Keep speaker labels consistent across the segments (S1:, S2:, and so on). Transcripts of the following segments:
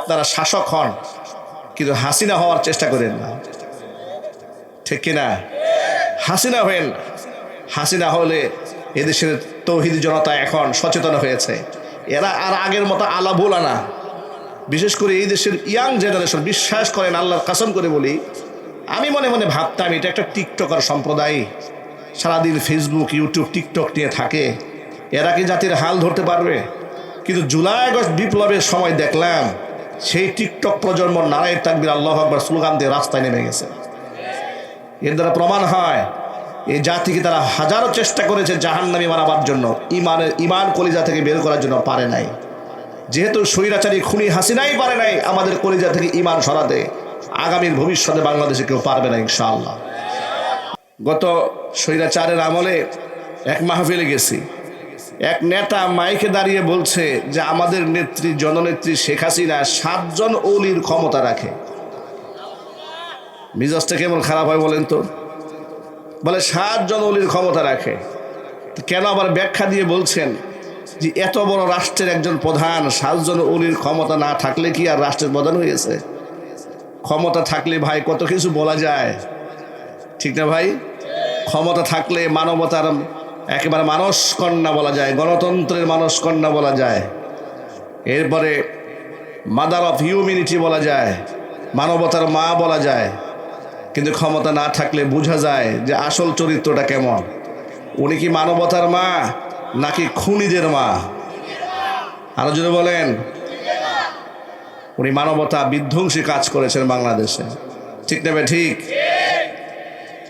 S1: আপনারা শাসক হন, কিন্তু হাসিনা হওয়ার চেষ্টা করেন না, ঠিক কিনা? হাসিনা হবেন। হাসিনা হলে এদেশের তৌহিদি জনতা এখন সচেতন হয়েছে, এরা আর আগের মতো আলা বোলা না। বিশেষ করে এই দেশের ইয়াং জেনারেশন, বিশ্বাস করেন, আল্লাহর কসম করে বলি, আমি মনে মনে ভাবতাম এটা একটা টিকটকার সম্প্রদায়, সারাদিন ফেসবুক, ইউটিউব, টিকটক নিয়ে থাকে, এরা কি জাতির হাল ধরতে পারবে? কিন্তু জুলাই আগস্ট বিপ্লবের সময় দেখলাম সেই টিকটক প্রজন্ম নারায়ে তাকবীর আল্লাহু আকবার স্লোগান দিয়ে রাস্তায় নেমে গেছে। এর দ্বারা প্রমাণ হয় এই জাতিকে তারা হাজারো চেষ্টা করেছে জাহান্নামে মারাবার জন্য, ইমান কলিজা থেকে বের করার জন্য পারে নাই। যেহেতু স্বৈরাচারী খুনি হাসিনাই পারে নাই আমাদের কলিজা থেকে ইমান সরাতে, আগামীর ভবিষ্যতে বাংলাদেশে কেউ পারবে না ইনশাআল্লাহ। গত স্বৈরাচারের আমলে এক মাহফিলে গেছি, এক নেতা মাইকে দাঁড়িয়ে বলছে যে আমাদের নেত্রী, জননেত্রী শেখ হাসিনা 7 জন ওলির ক্ষমতা রাখে। মিজাজটা কেমন খারাপ হয় বলেন তো? বলে 7 জন ওলির ক্ষমতা রাখে। কেন আবার ব্যাখ্যা দিয়ে বলছেন যে এত বড় রাষ্ট্রের একজন প্রধান 7 জন ওলির ক্ষমতা না থাকলে কি আর রাষ্ট্রের প্রধান হয়েছে? ক্ষমতা থাকলে ভাই কত কিছু বলা যায়, ঠিক না ভাই? ক্ষমতা থাকলে মানবতার একেবারে মানসকন্যা বলা যায়, গণতন্ত্রের মানসকন্যা বলা যায়, এরপরে মাদার অফ হিউম্যানিটি বলা যায়, মানবতার মা বলা যায়। কিন্তু ক্ষমতা না থাকলে বোঝা যায় যে আসল চরিত্রটা কেমন। উনি কি মানবতার মা নাকি খুনিদের মা? আরো যদি বলেন, উনি মানবতা বিধ্বংসী কাজ করেছেন বাংলাদেশে, ঠিক না? ঠিক।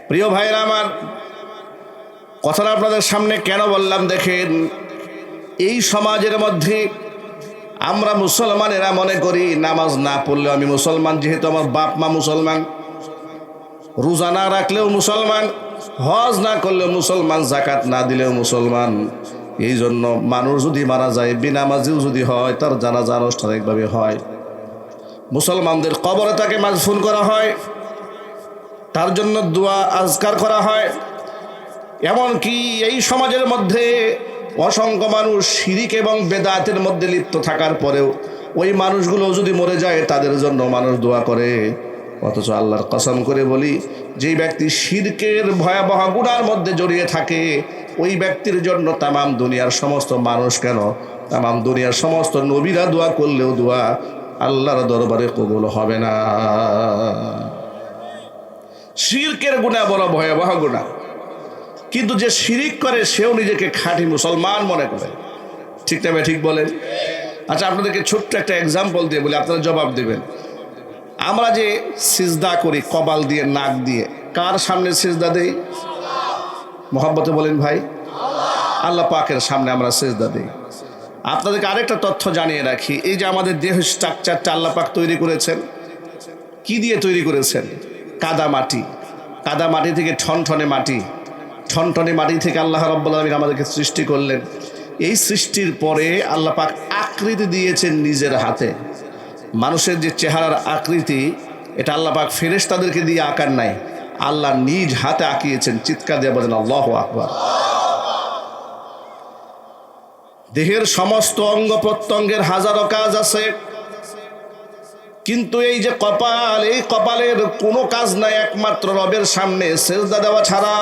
S1: প্রিয় ভাইরা আমার, কথাটা আপনাদের সামনে কেন বললাম দেখেন, এই সমাজের মধ্যে আমরা মুসলমানেরা মনে করি নামাজ না পড়লেও আমি মুসলমান, যেহেতু আমার বাপ মা মুসলমান, রোজা না রাখলেও মুসলমান, হজ না করলেও মুসলমান, জাকাত না দিলেও মুসলমান। এই জন্য মানুষ যদি মারা যায় বেনামাজিও যদি হয়, তার জানাজা আনুষ্ঠানিকভাবে হয়, মুসলমানদের কবরে তাকে মাদফুন করা হয়, তার জন্য দোয়া আজকার করা হয়। এমনকি এই সমাজের মধ্যে অসংখ্য মানুষ শিরিক এবং বেদাতের মধ্যে লিপ্ত থাকার পরেও ওই মানুষগুলো যদি মরে যায় তাদের জন্য মানুষ দোয়া করে। অথচ আল্লাহর কসম করে বলি, যেই ব্যক্তি শিরকের ভয়াবহ গুনার মধ্যে জড়িয়ে থাকে ওই ব্যক্তির জন্য তামাম দুনিয়ার সমস্ত মানুষ, কেন তামাম দুনিয়ার সমস্ত নবীরা দোয়া করলেও দোয়া আল্লাহর দরবারে কবুল হবে না। শিরকের গুনাহ বড় ভয়াবহ গুনাহ, কিন্তু যে শিরিক করে সেও নিজেকে খাঁটি মুসলমান মনে করে, ঠিক না? ঠিক বলেন। আচ্ছা, আপনাদেরকে ছোট্ট একটা এক্সাম্পল দিয়ে বলি, আপনারা জবাব দেবেন। আমরা যে সিজদা করি কপাল দিয়ে, নাক দিয়ে, কার সামনে সিজদা দেই? মহব্বতে বলেন ভাই, আল্লাহ পাকের সামনে আমরা সিজদা দিই। আপনাদেরকে আরেকটা তথ্য জানিয়ে রাখি, এই যে আমাদের দেহ স্ট্রাকচারটা আল্লাহ পাক তৈরি করেছেন, কি দিয়ে তৈরি করেছেন? কাদা মাটি। কাদা মাটি থেকে ঠনঠনে মাটি, ঠনঠনে মাটি থেকে আল্লাহ রাব্বুল আলামিন আমাদেরকে সৃষ্টি করলেন। এই সৃষ্টির পরে আল্লাহ পাক আকৃতি দিয়েছেন নিজের হাতে। মানুষের যে চেহারার আকৃতি, এটা আল্লাহ পাক ফেরেশতাদেরকে দিয়ে আঁকার নাই, আল্লাহ নিজ হাতে আঁকিয়েছেন। চিৎকার দিয়ে বলেন আল্লাহু আকবার। দেহের সমস্ত অঙ্গ প্রত্যঙ্গের হাজারো কাজ আছে, কিন্তু এই যে কপাল, এই কপালের কোনো কাজ নাই একমাত্র রবের সামনে সেজদা দেওয়া ছাড়া।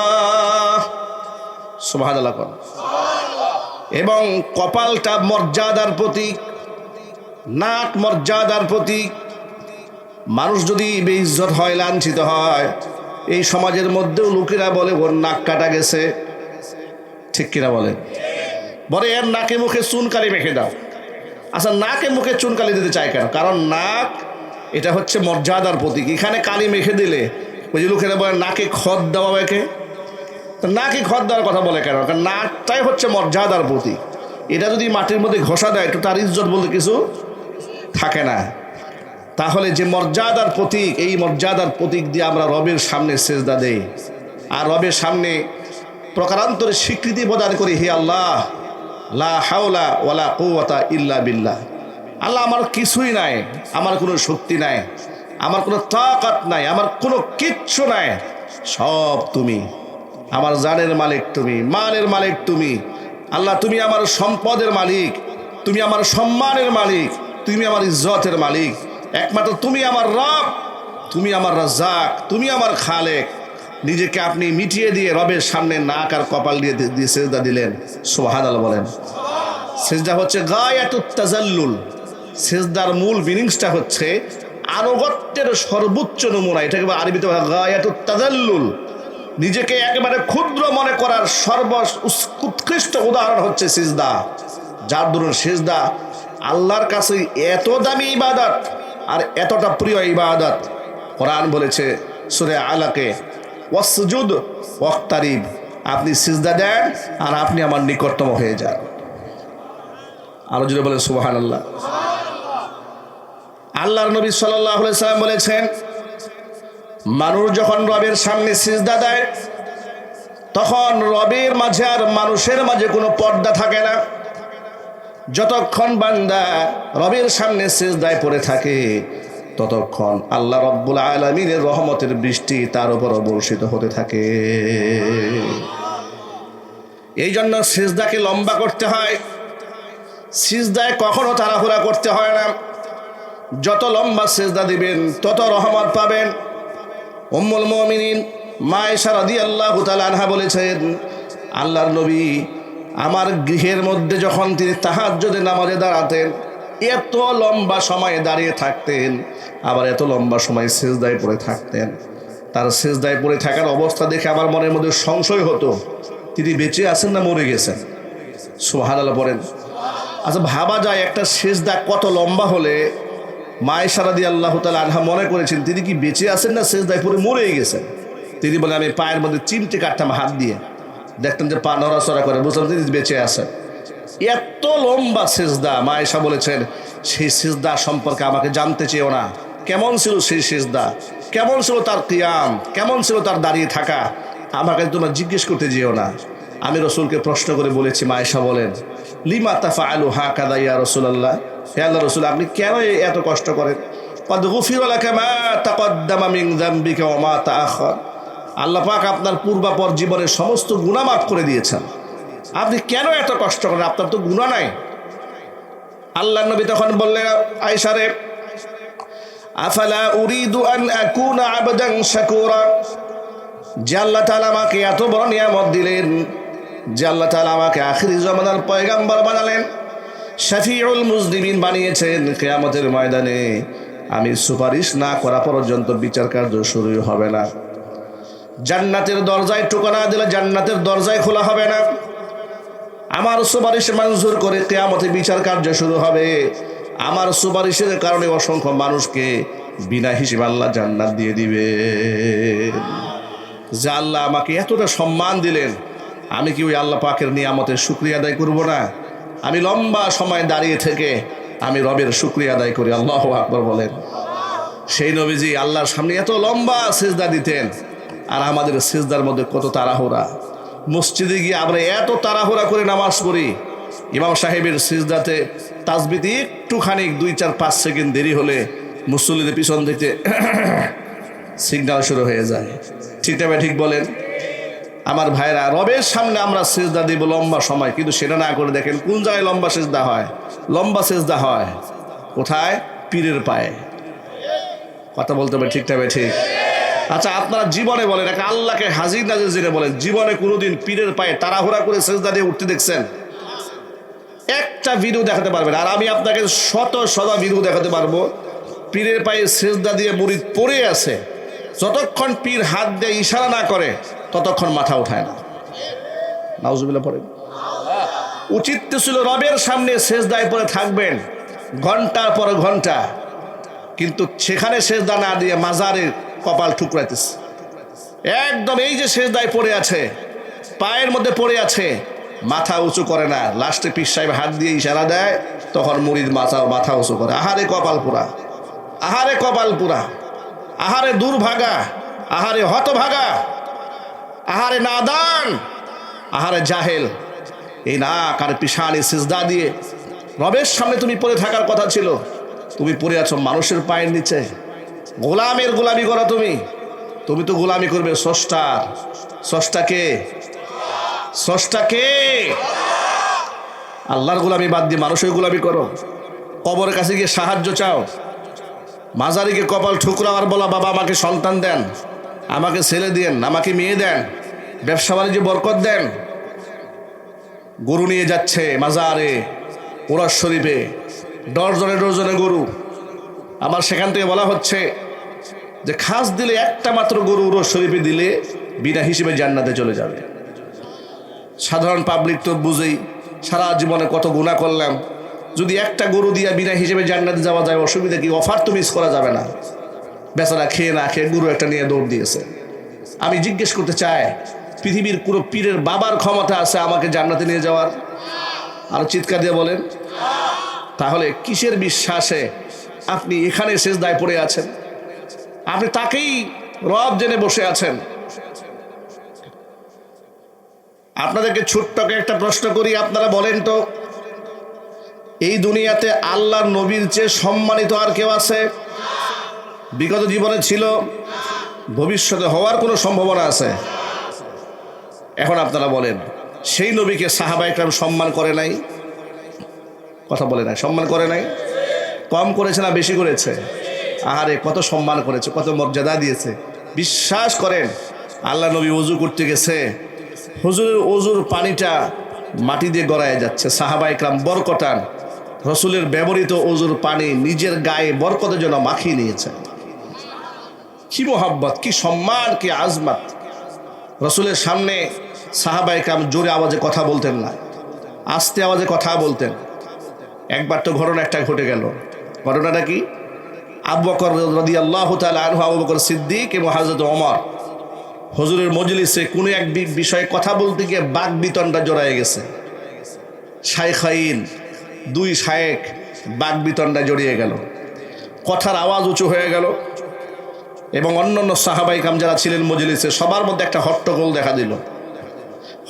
S1: সুবহানাল্লাহ। এবং কপালটা মর্যাদার প্রতীক, নাক মর্যাদার প্রতীক। মানুষ যদি বেইজ্জত হয়, লাঞ্ছিত হয়, এই সমাজের মধ্যেও লোকেরা বলে ওর নাক কাটা গেছে, ঠিক কিনা বলে? বলে এর নাকে মুখে চুনকালি মেখে দাও। আচ্ছা, নাকে মুখে চুনকালি দিতে চায় কেন? কারণ নাক এটা হচ্ছে মর্যাদার প্রতীক। এখানে কালি মেখে দিলে ওই যে লোকেরা বলে নাকে খত দেওয়া একে, নাকে খত দেওয়ার কথা বলে কেন? কারণ নাকটাই হচ্ছে মর্যাদার প্রতীক। এটা যদি মাটির মধ্যে ঘষা দেয় তো তার ইজ্জত বলতে কিছু থাকে না। তাহলে যে মর্যাদার প্রতীক, এই মর্যাদার প্রতীক দিয়ে আমরা রবের সামনে সেজদা দেই, আর রবের সামনে প্রকারান্তরে স্বীকৃতি প্রদান করি, হে আল্লাহ, লা হাওলা ওয়ালা কুওয়াতা ইল্লা বিল্লাহ। আল্লাহ, আমার কিছুই নাই, আমার কোনো শক্তি নাই, আমার কোনো তাকাত নাই, আমার কোনো কিচ্ছু নাই, সব তুমি। আমার জানের মালিক তুমি, মালের মালিক তুমি। আল্লাহ, তুমি আমার সম্পদের মালিক, তুমি আমার সম্মানের মালিক, তুমি আমার ইজ্জতের মালিক, একমাত্র তুমি আমার রব, তুমি আমার রাজ্জাক, তুমি আমার খালেক। নিজেকে আপনি মিটিয়ে দিয়ে রবের সামনে নাক আর কপাল দিয়ে সেজদা দিলেন। সুবহানাল্লাহ বলেন। সেজদা হচ্ছে গায়াতুত তাজাল্লুল। সেজদার মূল মিনিংসটা হচ্ছে আনুগত্যের সর্বোচ্চ নমুনা। এটাকে আরবিতে গায়াতুত তাজাল্লুল। নিজেকে একেবারে ক্ষুদ্র মনে করার উৎকৃষ্ট উদাহরণ হচ্ছে সিজদা। যার দরুন সিজদা আল্লাহর কাছে এত দামি ইবাদত আর এতটা প্রিয় ইবাদত, কোরআন বলেছে সূরা আলাকে, ওয়াসজুদ ওয়াক্তারিব, আপনি সিজদা দেন আর আপনি আমার নিকটতম হয়ে যান। আরো জোরে বলেন সুবহানাল্লাহ। আল্লাহর নবী সাল্লাল্লাহু আলাইহি সাল্লাম বলেছেন, মানুষ যখন রবের সামনে সিজদা দেয় তখন রবের মাঝে আর মানুষের মাঝে কোনো পর্দা থাকে না। যতক্ষণ বান্দা রবের সামনে সিজদায় পড়ে থাকে ততক্ষণ আল্লাহ রব্বুল আলামিনের রহমতের বৃষ্টি তার উপর বর্ষিত হতে থাকে। এই জন্য সিজদাকে লম্বা করতে হয়। সিজদায় কখনো তাড়াহুড়া করতে হয় না। যত লম্বা সিজদা দিবেন তত রহমত পাবেন। উম্মুল মুমিনিন মা আয়েশা রাদিয়াল্লাহু তাআলা আনহা বলেছেন, আল্লাহর নবী আমার গৃহের মধ্যে যখন তিনি তাহাজ্জুদের নামাজে দাঁড়াতেন এত লম্বা সময় দাঁড়িয়ে থাকতেন, আবার এত লম্বা সময় সিজদায় পড়ে থাকতেন। তার সিজদায় পড়ে থাকার অবস্থা দেখে আমার মনের মধ্যে সংশয় হতো, তিনি বেঁচে আছেন না মরে গেছেন। সুবহানাল্লাহ বলেন। আচ্ছা ভাবা যায় একটা সিজদা কত লম্বা হলে মা আয়েশা রাদিয়াল্লাহু তাআলা আনহা মনে করেছেন তিনি কি বেঁচে আছেন না সিজদায় পড়ে মরেই গেছেন। তিনি বলেন, আমি পায়ের মধ্যে চিমটে কাটতাম হাত দিয়ে, দেখতাম যে পা নড়াচড়া করে, বুঝলাম তিনি বেঁচে আছেন। এত লম্বা সিজদা। মা আয়েশা বলেছেন, সেই সিজদা সম্পর্কে আমাকে জানতে চেয়েও না, কেমন ছিল সেই সিজদা, কেমন ছিল তার কিয়াম, কেমন ছিল তার দাঁড়িয়ে থাকা, আমাকে তোমরা জিজ্ঞেস করতে যেও না। আমি রাসূলকে প্রশ্ন করে বলেছি। মা আয়েশা বলেন, লিমা তাফআলু হাকাযা ইয়া রাসূলুল্লাহ, হে আল্লাহর রাসূল আপনি কেন এত কষ্ট করেন? ক্বাদ গুফিরা লাকা মা তাকদ্দামা মিন যামবিকা ওয়া মা তাআখার, আল্লাহ পাক আপনার পূর্বাপর জীবনের সমস্ত গুনাহ মাফ করে দিয়েছেন, আপনি কেন এত কষ্ট করেন? আপনার তো গুনাহ নাই। আল্লাহর নবী তখন বললেন, আয়েশা রে, আফালা উরিদু আন আকুনা আবদান শাকুরা, যে আল্লাহ তাআলা আমাকে এত বড় নিয়ামত দিলেন, যে আল্লাহ তাআলা আমাকে আখিরি জামানার পয়গাম্বর বানালেন, শাফিউল মুজনিবিন বানিয়েছেন, কিয়ামতের ময়দানে আমি সুপারিশ না করা পর্যন্ত বিচার কার্য শুরু হবে না। জান্নাতের দরজায় টোকা না দিলে জান্নাতের দরজায় খোলা হবে না। আমার সুপারিশ মঞ্জুর করে কিয়ামতে বিচার কার্য শুরু হবে। আমার সুপারিশের কারণে অসংখ্য মানুষকে বিনা হিসেবে আল্লাহ জান্নাত দিয়ে দিবে। যে আল্লাহ আমাকে এতটা সম্মান দিলেন, আমি কি ওই আল্লাহ পাকের নিয়ামতের শুকরিয়া আদায় করব না? আমি লম্বা সময় দাঁড়িয়ে থেকে আমি রবের শুকরিয়া আদায় করি। আল্লাহু আকবার বলেন। সেই নবীজি আল্লাহর সামনে এত লম্বা সিজদা দিতেন, আর আমাদের সিজদার মধ্যে কত তাড়াহুড়া। মসজিদে গিয়ে আমরা এত তাড়াহুড়া করে নামাজ পড়ি, ইমাম সাহেবের সিজদাতে তাসবিতে একটুখানি 2-4-5 সেকেন্ড দেরি হলে মুসল্লিদের পিছন থেকে সিগন্যাল শুরু হয়ে যায়। ঠিক না ঠিক বলেন? আমার ভাইরা, রবের সামনে আমরা সিজদা দিব লম্বা সময়, কিন্তু সেটা না করে দেখেন কোন জায়গায় লম্বা সিজদা হয়। লম্বা সিজদা হয় কোথায়? পীরের পায়ে। কথা বলতে হবে ঠিক না ঠিক? আচ্ছা আপনারা জীবনে বলেন, একটা আল্লাহকে হাজির নাজির জেনে বলেন, জীবনে কোনোদিন পীরের পায়ে তাড়াহুড়া করে সিজদা দিয়ে উঠতে দেখছেন? একটা ভিডিও দেখাতে পারবেন। আর আমি আপনাকে শত শত ভিডিও দেখাতে পারবো পীরের পায়ে সিজদা দিয়ে মুরিদ পড়ে আছে, যতক্ষণ পীর হাত দিয়ে ইশারা না করে ততক্ষণ মাথা উঠায় না। নাউজুবিল্লাহ পড়েন। উচিত ছিল রবের সামনে সিজদায় পড়ে থাকবেন ঘন্টার পর ঘন্টা, কিন্তু সেখানে সিজদা না দিয়ে মাজারে কপাল ঠুকরাইতেছে। একদম এই যে সিজদায় পড়ে আছে, পায়ের মধ্যে পড়ে আছে, মাথা উঁচু করে না। লাস্টে পীর সাহেব হাত দিয়ে ইশারা দেয়, তখন মুরিদ মাথা উঁচু করে। আহারে কপাল পুরা, আহারে কপাল পুরা, আহারে দুর্ভাগা, আহারে হতভাগা, আহারে নাদান, আহারে জাহেল। এই নাক আর পিছানি সিজদা দিয়ে রবের সামনে তুমি পড়ে থাকার কথা ছিল, তুমি পড়ে আছো মানুষের পায়ের নিচে। গোলামের গোলামি করো তুমি। তুমি তো গোলামি করবে স্রষ্টার। স্রষ্টাকে, স্রষ্টাকে, আল্লাহর গোলামি বাদ দিয়ে মানুষের গোলামি করো। কবরের কাছে গিয়ে সাহায্য চাও, মাজারিকে কপাল ঠুকরাও আর বলা বাবা আমাকে সন্তান দেন, আমাকে ছেলে দেন, আমাকে মেয়ে দেন, ব্যবসা বাণিজ্যে বরকত দেন। গরু নিয়ে যাচ্ছে মাজারে, ওরাস শরীফে ডজনে ডজনে গরু। আবার সেখান থেকে বলা হচ্ছে যে খাস দিলে একটা মাত্র গরু ওরাস শরীফে দিলে বিনা হিসেবে জান্নাতে চলে যাবে। সাধারণ পাবলিক তো বুঝেই, সারা জীবনে কত গুনাহ করলাম, যদি একটা গরু দিয়া বিনা হিসেবে জান্নাতে যাওয়া যায় অসুবিধা কি? অফার তো মিস করা যাবে না। বেচারা খেয়ে না খেয়ে গরু একটা নিয়ে দৌড় দিয়েছে। আমি জিজ্ঞেস করতে চাই, পৃথিবীর কোনো পীরের বাবার ক্ষমতা আছে আমাকে জান্নাতে নিয়ে যাওয়ার? আর চিৎকার দিয়ে বলেন। তাহলে কিসের বিশ্বাসে আপনি এখানে সেজদায় পড়ে আছেন? আপনি তাকেই রব জেনে বসে আছেন। আপনাদেরকে ছোট্টকে একটা প্রশ্ন করি, আপনারা বলেন তো, এই দুনিয়াতে আল্লাহর নবীর চেয়ে সম্মানিত আর কেউ আছে? বিগত জীবনে ছিল, ভবিষ্যতে হওয়ার কোনো সম্ভাবনা আছে? এখন আপনারা বলেন, সেই নবীকে সাহাবায়ে কেরাম সম্মান করে নাই? কথা বলে নাই, সম্মান করে নাই? কম করেছে না বেশি করেছে? আহারে কত সম্মান করেছে, কত মর্যাদা দিয়েছে। বিশ্বাস করেন, আল্লাহ নবী ওযু করতে গেছে, হুজুরের ওযুর পানিটা মাটি দিয়ে গড়ায় যাচ্ছে। সাহাবায়ে কেরাম বরকটান রসুলের ব্যবহৃত ওযুর পানি নিজের গায়ে বরকতের জন্য মাখিয়ে নিয়েছে। কি মোহাব্বত, কি সম্মান, কি আজমত! রসুলের সামনে সাহাবায়ে কেরাম জোরে আওয়াজে কথা বলতেন না, আস্তে আওয়াজে কথা বলতেন। একবার তো ঘটনা একটা ঘটে গেল। ঘটনাটা কি? আবু বকর রাদিয়াল্লাহু তাআলা আনহু, আবু বকর সিদ্দিক এবং হযরত ওমর হুজুরের মজলিসে কোনো এক বিষয়ে কথা বলতে গিয়ে বাক বিতণ্ডা জড়ায় গেছে। শাইখাইন, দুই শায়েখ বাক বিতণ্ডা জড়িয়ে গেল, কথার আওয়াজ উঁচু হয়ে গেল এবং অন্যান্য সাহাবায়ে কেরাম যারা ছিলেন মজলিসে সবার মধ্যে একটা হট্টগোল দেখা দিল।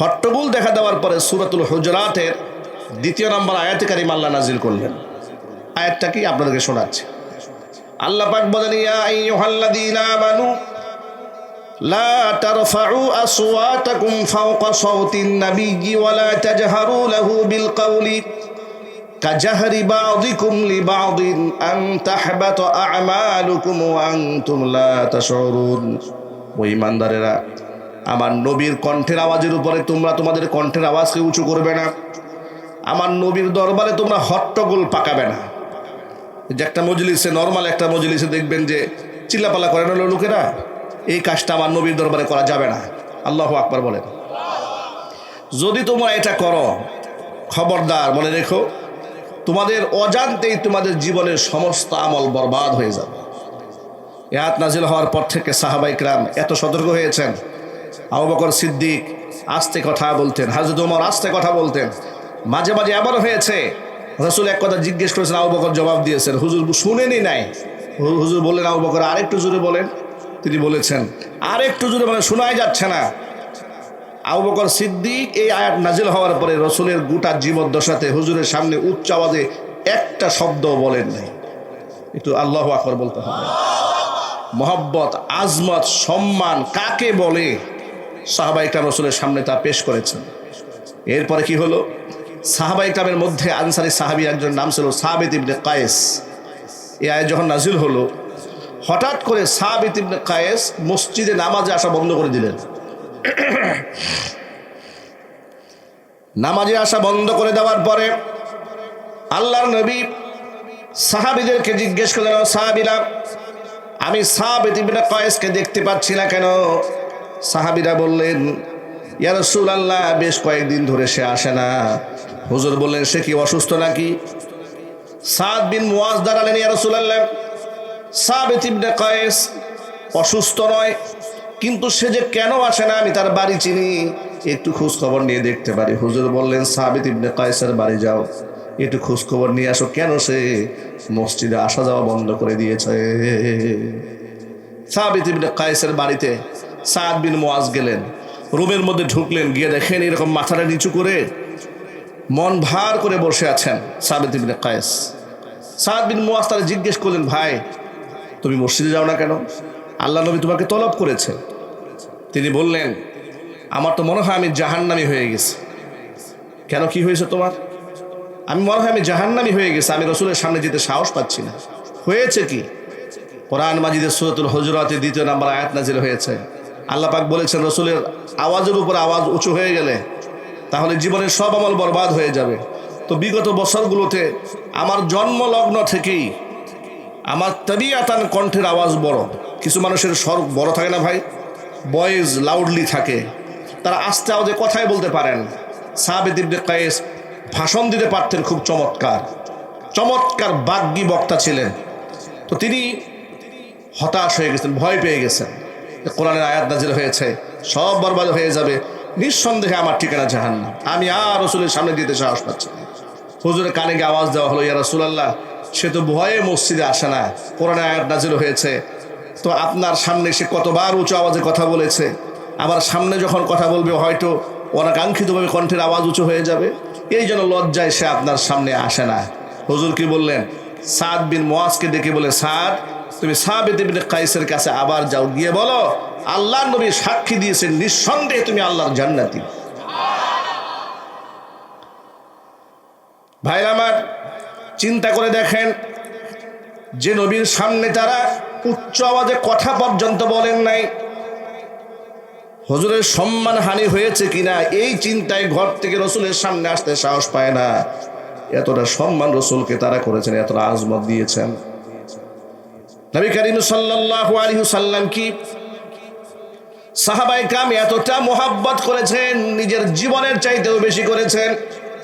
S1: হট্টগোল দেখা দেওয়ার পরে সূরাতুল হুজুরাতের 2 নম্বর আয়াতে কারিমা আল্লাহ নাজিল করলেন। আয়াতটা কি আপনাদেরকে শোনাচ্ছি। আল্লাহ পাক বলেন, ইয়া আইয়ুহাল্লাযীনা আমানু লা তারফাউ আসওয়াতাকুম ফাওকা সাওতিন নাবিয়্যি ওয়া লা তাজহারু লাহু বিল কওলি কাজাহরি বাযিকুম লিবাযিন আন তাহবাতা আ'মালুকুম ওয়া আনতুম লা তাশউরুন। ও ঈমানদারেরা, আমার নবীর কণ্ঠের আওয়াজের উপরে তোমরা তোমাদের কণ্ঠের আওয়াজকে উঁচু করবে না। আমার নবীর দরবারে তোমরা হট্টগোল পাকাবে না। যে একটা মজলিসে, নর্মাল একটা মজলিসে দেখবেন যে চিল্লাপাল্লা করে না লোকেরা, এই কাজটা আমার নবীর দরবারে করা যাবে না। আল্লাহু আকবার বলেন। যদি তোমরা এটা করো, খবরদার মনে রেখো, তোমাদের অজান্তেই তোমাদের জীবনের সমস্ত আমল বরবাদ হয়ে যাবে। এই আয়াত নাজিল হওয়ার পর থেকে সাহাবায়ে কেরাম এত সতর্ক হয়েছেন। আবু বকর সিদ্দিক আস্তে কথা বলতেন, হযরত ওমর আস্তে কথা বলতেন। মাঝে মাঝে এমন হয়েছে রাসূল এক কথা জিজ্ঞেস করেছেন, আবু বকর জবাব দিয়েছেন, হুজুর শুনেনি নাই। হুজুর বললেন, আবু বকর আরেকটু জোরে বলেন। তিনি বলেছেন, আরেকটু জোরে, মানে শোনাই যাচ্ছে না। আবু বকর সিদ্দিক এই আয়াত নাজিল হওয়ার পরে রসুলের গোটা জীবদ্দশাতে হুজুরের সামনে উচ্চ আওয়াজে একটা শব্দ বলেন নাই। একটু আল্লাহু আকবার বলতে হবে। মহব্বত, আজমত, সম্মান কাকে বলে সাহাবায়ে কেরাম রসুলের সামনে তা পেশ করেছেন। এরপরে কি হলো? সাহাবায়ে কেরামের মধ্যে আনসারী সাহাবী একজন নাম ছিল সাবিত ইবনে কায়েস। এই আয়াত যখন নাজিল হলো, হঠাৎ করে সাবিত ইবনে কায়েস মসজিদে নামাজে আসা বন্ধ করে দিলেন। নামাজে আসা বন্ধ করে দেওয়ার পরে আল্লাহর নবী সাহাবীদেরকে জিজ্ঞেস করলেন, সাহাবীরা, আমি সাবিত ইবনে কায়েসকে দেখতে পাচ্ছি না কেন? সাহাবীরা বললেন, ইয়া রাসূলুল্লাহ, বেশ কয়েকদিন ধরে সে আসে না। হুজুর বললেন, সে কি অসুস্থ নাকি? সাদ বিন মুয়াজ দাঁড়ালেন, ইয়া রাসূলুল্লাহ, সাবিত ইবনে কায়েস অসুস্থ নয়, কিন্তু সে যে কেন আসে না আমি তার বাড়ি চিনি, একটু খোঁজ খবর নিয়ে দেখতে পারি। হুজুর বললেন, সাবিত ইবনে কায়েসের বাড়ি যাও, একটু খোঁজ খবর নিয়ে আসো, কেন সে মসজিদে আসা যাওয়া বন্ধ করে দিয়েছে। সাবিত ইবনে কায়েসের বাড়িতে সাদ বিন মুয়াজ গেলেন, রুমের মধ্যে ঢুকলেন, গিয়ে দেখেন এরকম মাথাটা নিচু করে মন ভার করে বসে আছেন সাবিত ইবনে কায়েস। সাদ বিন মুয়াজ তারা জিজ্ঞেস করলেন, ভাই তুমি মসজিদে যাও না কেন? আল্লাহ নবী তোমাকে তলব করেছে। তিনি বললেন, আমার তো মনে হয় আমি জাহান্নামী হয়ে গেছি। কেন, কি হয়েছে তোমার? আমি মনে হয় আমি জাহান্নামী হয়ে গেছি, আমি রসুলের সামনে যেতে সাহস পাচ্ছি না। হয়েছে কি? কোরআন মাজিদের সূরাতুল হুজুরাতে 2 নম্বর আয়াত নাজিল হয়েছে। আল্লাহ পাক বলেছেন, রসুলের আওয়াজের উপর আওয়াজ উঁচু হয়ে গেলে তাহলে জীবনের সব আমল বরবাদ হয়ে যাবে। তো বিগত বছরগুলোতে আমার জন্মলগ্ন থেকেই আমার তাবিয়াতান কণ্ঠের আওয়াজ বড়। কিছু মানুষের স্বর বড় থাকে না ভাই, ভয়েস লাউডলি থাকে, তারা আস্তে আওয়াজে কথাই বলতে পারেন। সাবিত ইবনে কায়েস ভাষণ দিতে পারতেন, খুব চমৎকার চমৎকার বাগ্মী বক্তা ছিলেন। তো তিনি হতাশ হয়ে গেছেন, ভয় পেয়ে গেছেন, কোরআনের আয়াত নাজিল হয়েছে সব বরবাদ হয়ে যাবে, নিঃসন্দেহে আমার ঠিকানা জাহান্নাম, আমি আর রসুলের সামনে দিতে সাহস পাচ্ছি না। হুজুরের কানে গিয়ে আওয়াজ দেওয়া হলো, ইয়া রাসূলুল্লাহ, সে তো ভয়ে মসজিদে আসে না, কোরআনের আয়াত নাজিল হয়েছে, তো আপনার সামনে সে কতবার উঁচু আওয়াজে কথা বলেছে, আবার সামনে যখন কথা বলবে হয়তো অনাকাঙ্ক্ষিতভাবে কণ্ঠের আওয়াজ উঁচু হয়ে যাবে, এই জন্য লজ্জায় সে আপনার সামনে আসে না। হুজুর কি বললেন? সাদ বিন মুআজকে ডেকে বলে, সাদ, তুমি সাবিত ইবনে কায়েসের কাছে আবার যাও, গিয়ে বলো আল্লাহর নবী সাক্ষী দিয়েছেন নিঃসন্দেহে তুমি আল্লাহর জান্নাতি। ভাইরা আমার, চিন্তা করে দেখেন, যে নবীর সামনে তারা উচ্চ আওয়াজে কথা পর্যন্ত বলেন নাই, হুজুরের সম্মান হানি হয়েছে কিনা এই চিন্তায় ঘর থেকে রসুলের সামনে আসতে সাহস পায় না। এতটা সম্মান রসুলকে তারা করেছেন, এতটা আজমত দিয়েছেন। নবী করিম সাল্লাল্লাহু আলাইহি ওয়াসাল্লাম কি সাহাবায়ে কেরাম এতটা মোহাব্বত করেছেন, নিজের জীবনের চাইতেও বেশি করেছেন।